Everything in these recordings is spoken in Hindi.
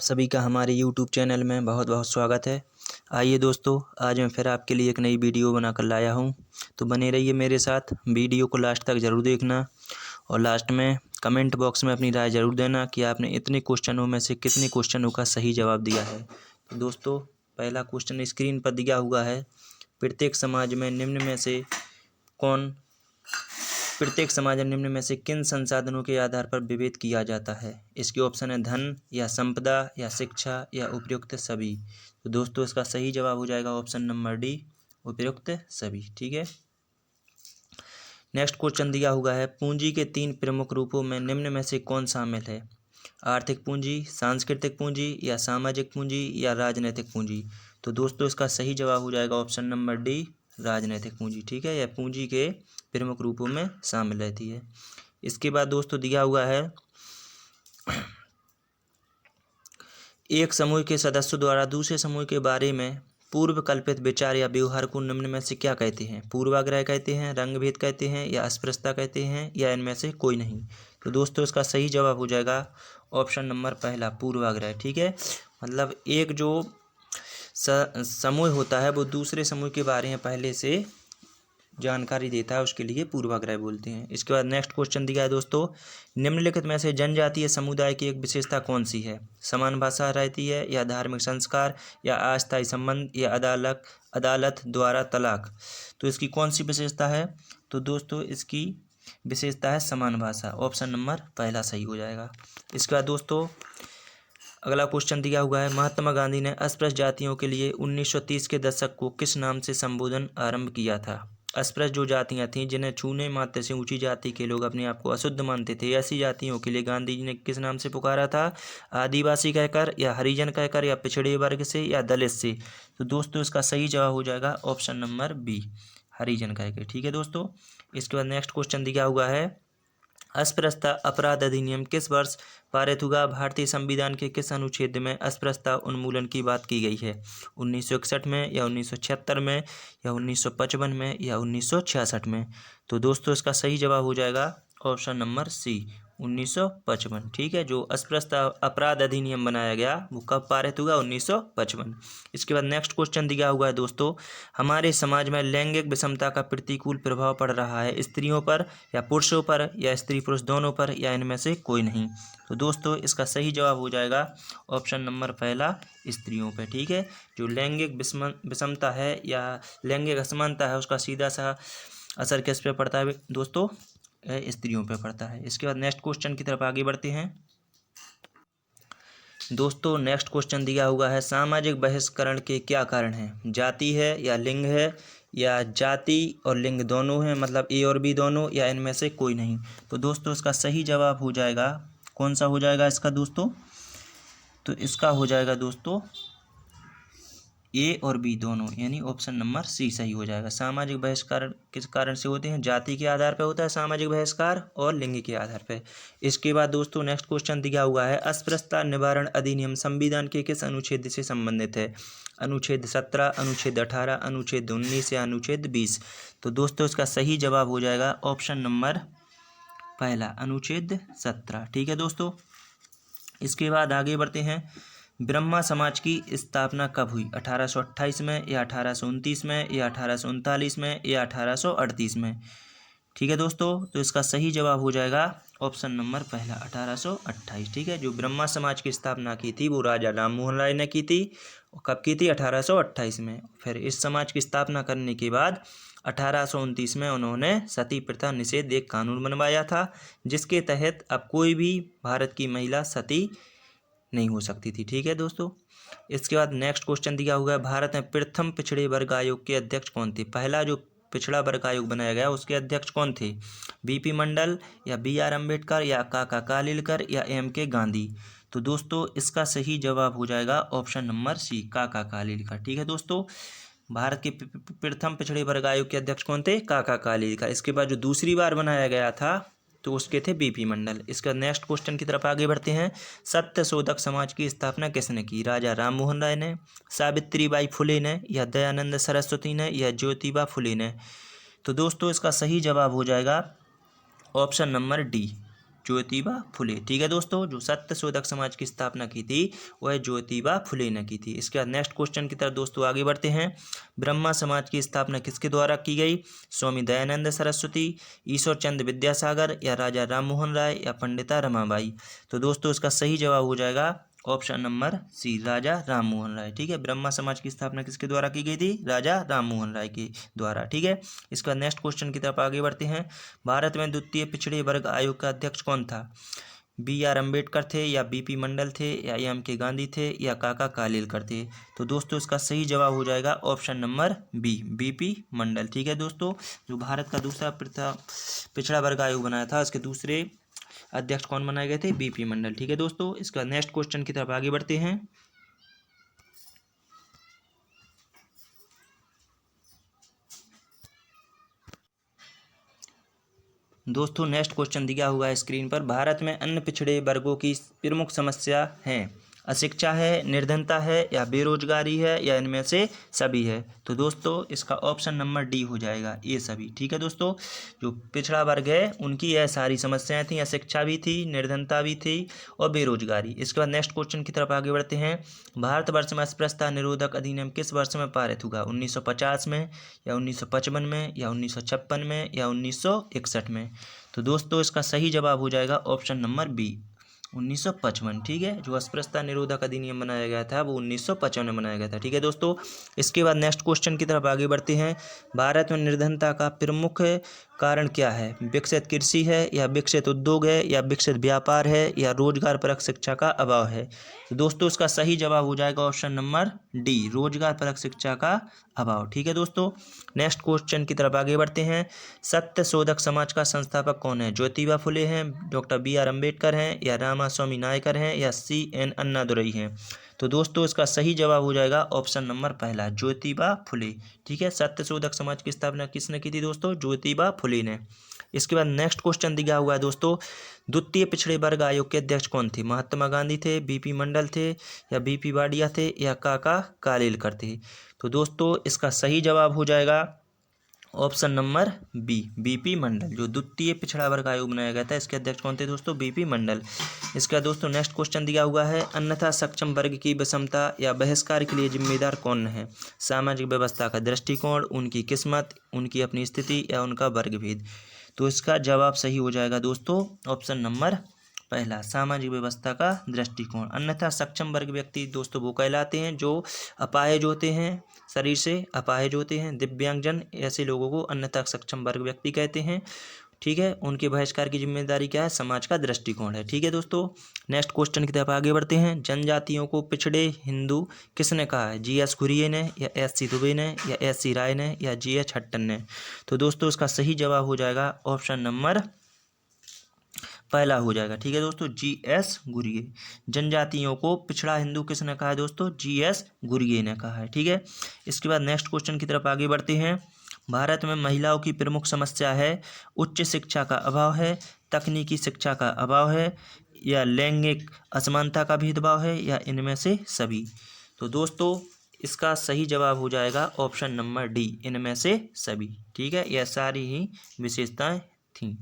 सभी का हमारे YouTube चैनल में बहुत बहुत स्वागत है। आइए दोस्तों, आज मैं फिर आपके लिए एक नई वीडियो बनाकर लाया हूं। तो बने रहिए मेरे साथ, वीडियो को लास्ट तक ज़रूर देखना और लास्ट में कमेंट बॉक्स में अपनी राय ज़रूर देना कि आपने इतने क्वेश्चनों में से कितने क्वेश्चनों का सही जवाब दिया है। तो दोस्तों, पहला क्वेश्चन स्क्रीन पर दिया हुआ है। प्रत्येक समाज में निम्न में से किन संसाधनों के आधार पर विभेद किया जाता है। इसके ऑप्शन है धन या संपदा या शिक्षा या उपयुक्त सभी। तो दोस्तों, इसका सही जवाब हो जाएगा ऑप्शन नंबर डी, उपयुक्त सभी। ठीक है। नेक्स्ट क्वेश्चन दिया हुआ है, पूंजी के 3 प्रमुख रूपों में निम्न में से कौन शामिल है। आर्थिक पूंजी, सांस्कृतिक पूंजी या सामाजिक पूंजी या राजनीतिक पूंजी। तो दोस्तों, इसका सही जवाब हो जाएगा ऑप्शन नंबर डी, राजनीतिक पूंजी। ठीक है, यह पूंजी के प्रमुख रूपों में शामिल रहती है। इसके बाद दोस्तों दिया हुआ है, एक समूह के सदस्यों द्वारा दूसरे समूह के बारे में पूर्व कल्पित विचार या व्यवहार को निम्न में से क्या कहते हैं। पूर्वाग्रह कहते हैं, रंगभेद कहते हैं या अस्पृश्यता कहते हैं या इनमें से कोई नहीं। तो दोस्तों, इसका सही जवाब हो जाएगा ऑप्शन नंबर पहला, पूर्वाग्रह। ठीक है, मतलब एक जो समूह होता है वो दूसरे समूह के बारे में पहले से जानकारी देता है, उसके लिए पूर्वाग्रह बोलते हैं। इसके बाद नेक्स्ट क्वेश्चन दिया है दोस्तों, निम्नलिखित में से जनजातीय समुदाय की एक विशेषता कौन सी है। समान भाषा रहती है या धार्मिक संस्कार या अस्थायी संबंध या अदालत द्वारा तलाक। तो इसकी कौन सी विशेषता है। तो दोस्तों, इसकी विशेषता है समान भाषा। ऑप्शन नंबर पहला सही हो जाएगा। इसके बाद दोस्तों अगला क्वेश्चन दिया हुआ है, महात्मा गांधी ने अस्पृश्य जातियों के लिए 1930 के दशक को किस नाम से संबोधन आरंभ किया था। अस्पृश्य जो जातियां थीं जिन्हें छूने मात्र से ऊंची जाति के लोग अपने आप को अशुद्ध मानते थे, ऐसी जातियों के लिए गांधी जी ने किस नाम से पुकारा था। आदिवासी कहकर या हरिजन कहकर या पिछड़े वर्ग से या दलित से। तो दोस्तों, इसका सही जवाब हो जाएगा ऑप्शन नंबर बी, हरिजन कहकर। ठीक है दोस्तों। इसके बाद नेक्स्ट क्वेश्चन दिया हुआ है, अस्पृश्यता अपराध अधिनियम किस वर्ष पारित हुआ। भारतीय संविधान के किस अनुच्छेद में अस्पृश्यता उन्मूलन की बात की गई है। 1961 में या 1976 में या 1955 में या 1966 में। तो दोस्तों, इसका सही जवाब हो जाएगा ऑप्शन नंबर सी, 1955। ठीक है, जो अस्पृश्यता अपराध अधिनियम बनाया गया वो कब पारित हुआ, 1955। इसके बाद नेक्स्ट क्वेश्चन दिया हुआ है दोस्तों, हमारे समाज में लैंगिक विषमता का प्रतिकूल प्रभाव पड़ रहा है स्त्रियों पर या पुरुषों पर या स्त्री पुरुष दोनों पर या इनमें से कोई नहीं। तो दोस्तों, इसका सही जवाब हो जाएगा ऑप्शन नंबर पहला, स्त्रियों पर। ठीक है, जो लैंगिक विषमता है या लैंगिक असमानता है उसका सीधा सा असर किस पे पड़ता है दोस्तों, स्त्रियों पे पड़ता है। इसके बाद नेक्स्ट क्वेश्चन की तरफ आगे बढ़ते हैं दोस्तों। नेक्स्ट क्वेश्चन दिया हुआ है, सामाजिक बहिष्करण के क्या कारण हैं। जाति है या लिंग है या जाति और लिंग दोनों हैं, मतलब ए और बी दोनों, या इनमें से कोई नहीं। तो दोस्तों, इसका सही जवाब हो जाएगा, कौन सा हो जाएगा इसका दोस्तों। तो इसका हो जाएगा दोस्तों ए और बी दोनों, यानी ऑप्शन नंबर सी सही हो जाएगा। सामाजिक बहिष्कार किस कारण से होते हैं, जाति के आधार पर होता है सामाजिक बहिष्कार और लिंग के आधार पर। इसके बाद दोस्तों नेक्स्ट क्वेश्चन दिया हुआ है, अस्पृश्यता निवारण अधिनियम संविधान के किस अनुच्छेद से संबंधित है। अनुच्छेद 17, अनुच्छेद 18, अनुच्छेद 19 या अनुच्छेद 20। तो दोस्तों, इसका सही जवाब हो जाएगा ऑप्शन नंबर पहला, अनुच्छेद 17। ठीक है दोस्तों। इसके बाद आगे बढ़ते हैं, ब्रह्मा समाज की स्थापना कब हुई। 1828 में या 1829 में या 1839 में या 1838 में। ठीक है दोस्तों, तो इसका सही जवाब हो जाएगा ऑप्शन नंबर पहला, 1828। ठीक है, जो ब्रह्मा समाज की स्थापना की थी वो राजा राम मोहन राय ने की थी। कब की थी, 1828 में। फिर इस समाज की स्थापना करने के बाद 1829 में उन्होंने सती प्रथा निषेध एक कानून बनवाया था, जिसके तहत अब कोई भी भारत की महिला सती नहीं हो सकती थी। ठीक है दोस्तों। इसके बाद नेक्स्ट क्वेश्चन दिया हुआ है, भारत में प्रथम पिछड़े वर्ग आयोग के अध्यक्ष कौन थे। पहला जो पिछड़ा वर्ग आयोग बनाया गया उसके अध्यक्ष कौन थे। बीपी मंडल या BR अम्बेडकर या काका कालेलकर या MK गांधी। तो दोस्तों, इसका सही जवाब हो जाएगा ऑप्शन नंबर सी, काका कालेलकर। ठीक है दोस्तों, भारत के प्रथम पिछड़े वर्ग आयोग के अध्यक्ष कौन थे, काका कालेलकर। इसके बाद जो दूसरी बार बनाया गया था तो उसके थे BP मंडल। इसका नेक्स्ट क्वेश्चन की तरफ आगे बढ़ते हैं, सत्य शोधक समाज की स्थापना किसने की। राजा राम मोहन राय ने, सावित्रीबाई फुले ने या दयानंद सरस्वती ने या ज्योतिबा फुले ने। तो दोस्तों, इसका सही जवाब हो जाएगा option number D, Jyotiba Phule. ठीक है दोस्तों, जो सत्यशोधक समाज की स्थापना की थी वह ज्योतिबा फुले ने की थी। इसके बाद नेक्स्ट क्वेश्चन की तरफ दोस्तों आगे बढ़ते हैं। ब्रह्मा समाज की स्थापना किसके द्वारा की गई? स्वामी दयानंद सरस्वती, ईश्वर चंद्र विद्यासागर, या राजा राम मोहन राय, या पंडिता रमाबाई। तो दोस्तों इसका सही जवाब हो जाएगा ऑप्शन नंबर सी, राजा राम मोहन राय। ठीक है, ब्रह्मा समाज की स्थापना किसके द्वारा की गई थी? राजा राम मोहन राय के द्वारा। ठीक है, इसका नेक्स्ट क्वेश्चन की तरफ आगे बढ़ते हैं। भारत में द्वितीय पिछड़े वर्ग आयोग का अध्यक्ष कौन था? BR अम्बेडकर थे, या BP मंडल थे, या MK गांधी थे, या काका कालेलकर थे। तो दोस्तों इसका सही जवाब हो जाएगा ऑप्शन नंबर बी, BP मंडल। ठीक है दोस्तों, जो भारत का दूसरा पिछड़ा वर्ग आयोग बनाया था, इसके दूसरे अध्यक्ष कौन बनाए गए थे? BP मंडल। ठीक है दोस्तों, इसका नेक्स्ट क्वेश्चन की तरफ आगे बढ़ते हैं। दोस्तों नेक्स्ट क्वेश्चन दिया हुआ है स्क्रीन पर। भारत में अन्य पिछड़े वर्गों की प्रमुख समस्या हैं। अशिक्षा है, निर्धनता है, या बेरोजगारी है, या इनमें से सभी है। तो दोस्तों इसका ऑप्शन नंबर डी हो जाएगा, ये सभी। ठीक है दोस्तों, जो पिछड़ा वर्ग है उनकी यह सारी समस्याएं थी। अशिक्षा भी थी, निर्धनता भी थी, और बेरोजगारी। इसके बाद नेक्स्ट क्वेश्चन की तरफ आगे बढ़ते हैं। भारतवर्ष में अस्पृश्यता निरोधक अधिनियम किस वर्ष में पारित हुआ? 1950 में, या 1955 में, या 1956 में, या 1961 में। तो दोस्तों इसका सही जवाब हो जाएगा ऑप्शन नंबर बी, 1955। ठीक है, जो अस्पृश्यता निरोधक अधिनियम बनाया गया था वो 1955 में बनाया गया था। ठीक है दोस्तों, इसके बाद नेक्स्ट क्वेश्चन की तरफ आगे बढ़ते हैं। भारत में निर्धनता का प्रमुख कारण क्या है? विकसित कृषि है, या विकसित उद्योग है, या विकसित व्यापार है, या रोजगार परक शिक्षा का अभाव है। तो दोस्तों इसका सही जवाब हो जाएगा ऑप्शन नंबर डी, रोजगार परक शिक्षा का अभाव। ठीक है दोस्तों, नेक्स्ट क्वेश्चन की तरफ आगे बढ़ते हैं। सत्यशोधक समाज का संस्थापक कौन है? ज्योतिबा फुले हैं, डॉक्टर BR अम्बेडकर हैं, या रामास्वामी नायकर हैं, या CN अन्नादुरई हैं। तो दोस्तों इसका सही जवाब हो जाएगा ऑप्शन नंबर पहला, ज्योतिबा फुले। ठीक है, सत्यशोधक समाज की स्थापना किसने की थी दोस्तों? ज्योतिबा फुले ने। इसके बाद नेक्स्ट क्वेश्चन दिया हुआ है दोस्तों। द्वितीय पिछड़े वर्ग आयोग के अध्यक्ष कौन थे? महात्मा गांधी थे, BP मंडल थे, या BP वाडिया थे, या काका कालेलकर थे। तो दोस्तों इसका सही जवाब हो जाएगा ऑप्शन नंबर बी, BP मंडल। जो द्वितीय पिछड़ा वर्ग आयोग बनाया गया था इसके अध्यक्ष कौन थे दोस्तों? BP मंडल। इसका दोस्तों नेक्स्ट क्वेश्चन दिया हुआ है। अन्यथा सक्षम वर्ग की विषमता या बहिष्कार के लिए जिम्मेदार कौन है? सामाजिक व्यवस्था का दृष्टिकोण, उनकी किस्मत, उनकी अपनी स्थिति, या उनका वर्गभेद। तो इसका जवाब सही हो जाएगा दोस्तों ऑप्शन नंबर पहला, सामाजिक व्यवस्था का दृष्टिकोण। अन्यथा सक्षम वर्ग व्यक्ति दोस्तों वो कहलाते हैं जो अपाहिज होते हैं, शरीर से अपाहिज होते हैं, दिव्यांगजन, ऐसे लोगों को अन्यथा सक्षम वर्ग व्यक्ति कहते हैं। ठीक है, उनके बहिष्कार की जिम्मेदारी क्या है? समाज का दृष्टिकोण है। ठीक है दोस्तों, नेक्स्ट क्वेश्चन की तरफ आगे बढ़ते हैं। जनजातियों को पिछड़े हिंदू किसने कहा है? GS घुरिये ने, या SC दुबे ने, या SC राय ने, या GH हट्टन ने। तो दोस्तों इसका सही जवाब हो जाएगा ऑप्शन नंबर पहला हो जाएगा। ठीक है दोस्तों, GS घुरिये। जनजातियों को पिछड़ा हिंदू किसने कहा है दोस्तों? GS घुरिये ने कहा है। ठीक है, इसके बाद नेक्स्ट क्वेश्चन की तरफ आगे बढ़ते हैं। भारत में महिलाओं की प्रमुख समस्या है। उच्च शिक्षा का अभाव है, तकनीकी शिक्षा का अभाव है, या लैंगिक असमानता का भेदभाव है, या इनमें से सभी। तो दोस्तों इसका सही जवाब हो जाएगा ऑप्शन नंबर डी, इनमें से सभी। ठीक है, यह सारी ही विशेषताएं थीं।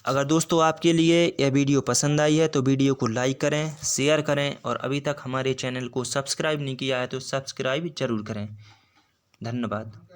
अगर दोस्तों आपके लिए यह वीडियो पसंद आई है तो वीडियो को लाइक करें, शेयर करें, और अभी तक हमारे चैनल को सब्सक्राइब नहीं किया है तो सब्सक्राइब जरूर करें। धन्यवाद।